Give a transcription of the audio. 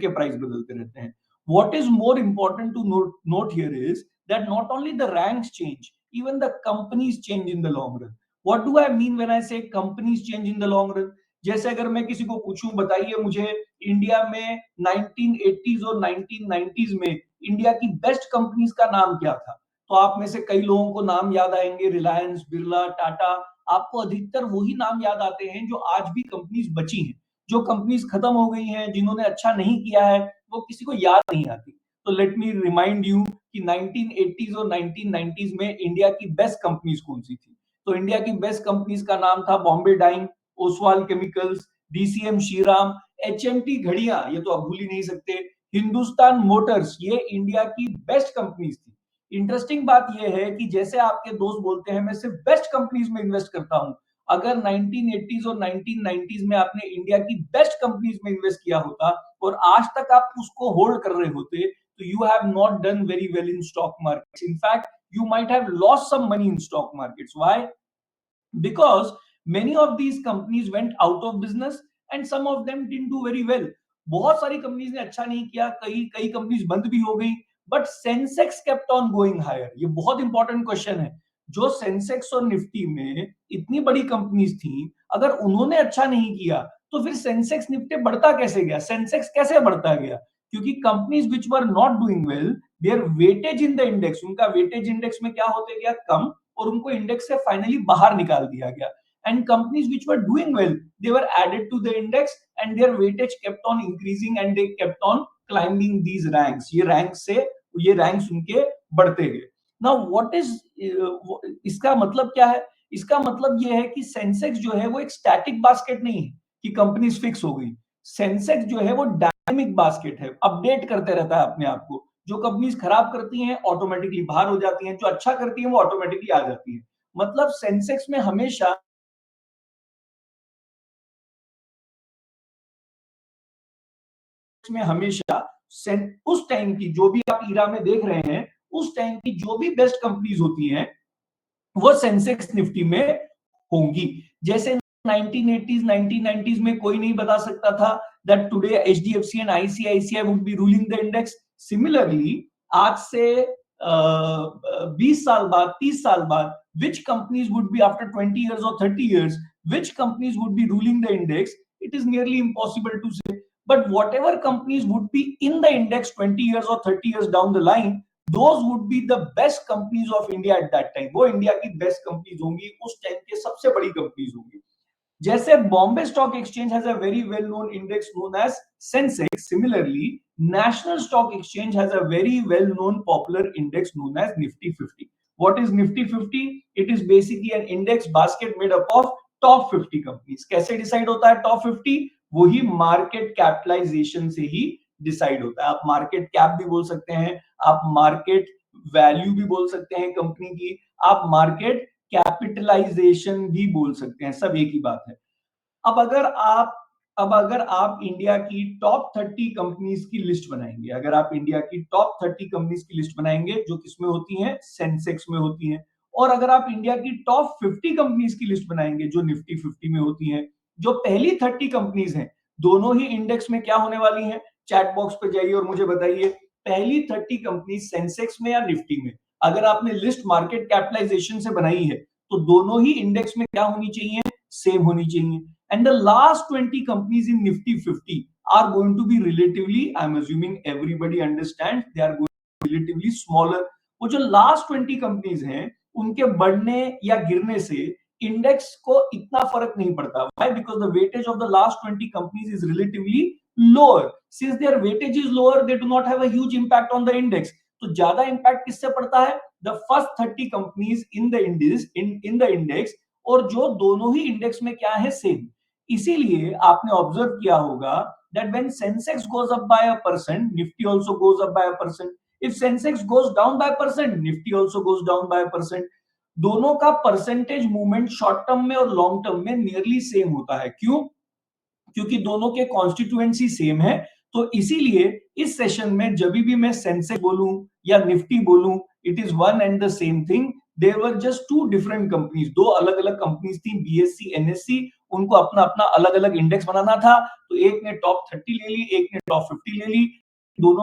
के प्राइस बदलते रहते हैं. What is more important to note here is that not only the ranks change, even the companies change in the long run. What do I mean when I say companies change in the long run? जैसे अगर मैं किसी को पूछूं, बताइए मुझे India में 1980s और 1990s में इंडिया की बेस्ट कंपनीज का नाम क्या था, तो आप में से कई लोगों को नाम याद आएंगे, रिलायंस, बिरला, टाटा. आपको अधिकतर वही नाम याद आते हैं जो आज भी कंपनीज बची हैं. जो कंपनीज खत्म हो गई हैं, जिन्होंने अच्छा नहीं किया है, वो किसी को याद नहीं आती. तो लेट मी रिमाइंड यू कि 1980s और 1990s में इंडिया की बेस्ट कंपनीज कौन सी थी. तो इंडिया की बेस्ट कंपनीज का नाम था Bombay Dyeing, Oswal chemicals, DCM Shriram, HMT घड़ियां, ये तो आप भूल ही नहीं सकते, हिंदुस्तान मोटर्स. ये इंडिया की बेस्ट कंपनीज थी. इंटरेस्टिंग बात यह है कि जैसे आपके दोस्त बोलते हैं मैं सिर्फ बेस्ट कंपनीज में इन्वेस्ट करता हूं, अगर 1980s और 1990s में आपने इंडिया की बेस्ट कंपनीज में इन्वेस्ट किया होता और आज तक आप उसको होल्ड कर रहे होते, तो you have not done very well in stock markets. In fact you might have lost some money in stock markets. Why? Because many of these companies went out of business and some of them didn't do very well. बहुत सारी companies ने अच्छा नहीं किया, कई कई companies बंद भी हो गई, but Sensex kept on going higher. ये बहुत इंपॉर्टेंट क्वेश्चन है. जो सेंसेक्स और निफ्टी में इतनी बड़ी कंपनीज थी, अगर उन्होंने अच्छा नहीं किया तो फिर सेंसेक्स निफ्टी बढ़ता कैसे गया, सेंसेक्स कैसे बढ़ता गया? क्योंकि companies which were not doing well, their weightage in the index, उनका वेटेज इंडेक्स में क्या होते गया, कम, और उनको इंडेक्स से फाइनली बाहर निकाल दिया गया. And companies which were doing well, they were added to the index and their weightage kept on increasing and they kept on climbing these ranks. ये रैंक्स उनके बढ़ते गए. नाउ व्हाट इज, इसका मतलब क्या है? इसका मतलब ये है कि सेंसेक्स जो है वो एक स्टैटिक बास्केट नहीं है कि कंपनीज फिक्स हो गई. सेंसेक्स जो है वो डायनामिक बास्केट है, अपडेट करते रहता है अपने आप को. जो कंपनीज खराब करती हैं ऑटोमेटिकली बाहर हो जाती हैं, जो अच्छा करती हैं वो ऑटोमेटिकली आ जाती हैं. मतलब सेंसेक्स में हमेशा उस टाइम की जो भी आप ईरा में देख रहे हैं, उस टाइम की जो भी बेस्ट कंपनीज होती हैं वो सेंसेक्स निफ्टी में होंगी. जैसे 1980s 1990s में कोई नहीं बता सकता था that today HDFC and ICICI would be ruling the index. Similarly, आज से 20 साल बाद, 30 साल बाद, which companies would be after 20 years or 30 years, which companies would be ruling the index, it is nearly impossible to say. But whatever companies would be in the index 20 years or 30 years down the line, those would be the best companies of India at that time. वो India की best companies होंगी, उस time के सबसे बड़ी companies होंगी. जैसे Bombay stock exchange has a very well known index known as Sensex, similarly national stock exchange has a very well known popular index known as Nifty 50. What is Nifty 50? It is basically an index basket made up of top 50 companies. कैसे decide होता है top 50? वही market capitalisation से ही decide होता है. आप market cap भी बोल सकते हैं, आप मार्केट वैल्यू भी बोल सकते हैं कंपनी की, आप मार्केट कैपिटलाइजेशन भी बोल सकते हैं, सब एक ही बात है. अब अगर आप इंडिया की टॉप 30 कंपनीज की लिस्ट बनाएंगे, अगर आप इंडिया की टॉप 30 कंपनीज की लिस्ट बनाएंगे जो किसमें होती हैं, सेंसेक्स में होती हैं, और अगर आप इंडिया की टॉप 50 कंपनीज की लिस्ट बनाएंगे जो निफ्टी 50 में होती हैं, जो पहली 30 कंपनीज हैं, दोनों ही इंडेक्स में क्या होने वाली हैं? चैट बॉक्स पे जाइए और मुझे बताइए पहली 30 कंपनीज सेंसेक्स में या निफ्टी में. अगर आपने लिस्ट मार्केट कैपिटलाइजेशन से बनाई है तो दोनों ही इंडेक्स में क्या होनी चाहिए? सेम होनी चाहिए. And the last 20 companies in Nifty 50 are going to be relatively, I'm assuming everybody understands, they are going to be relatively smaller. वो जो last 20 companies हैं, उनके बढ़ने या गिरने से इंडेक्स को इतना फर्क नहीं पड़ता. Why? Because the weightage of the last 20 companies is relatively lower. Since their weightage is lower, they do not have a huge impact on the index. तो ज्यादा इम्पैक्ट किससे पड़ता है? The first 30 companies in the index, और जो दोनों ही index में क्या है? सेम. इसीलिए आपने ऑब्जर्व किया होगा that when Sensex goes up by a percent, Nifty also goes up by a percent. If Sensex goes down by a percent, Nifty also goes down by a percent. दोनों का percentage movement short term में और long term में nearly same होता है. क्यों? क्योंकि दोनों के कॉन्स्टिट्यूएंसी सेम है. तो इसीलिए इस सेशन में जब भी मैं सेंसेक्स बोलूं या निफ्टी बोलूं, it is one and the same thing. There were just two different companies, दो अलग अलग कंपनीज थी, बीएससी एनएससी, उनको अपना-अपना अलग-अलग इंडेक्स बनाना था, तो एक ने टॉप 30 ले ली, एक ने टॉप 50 ले ली, दोनों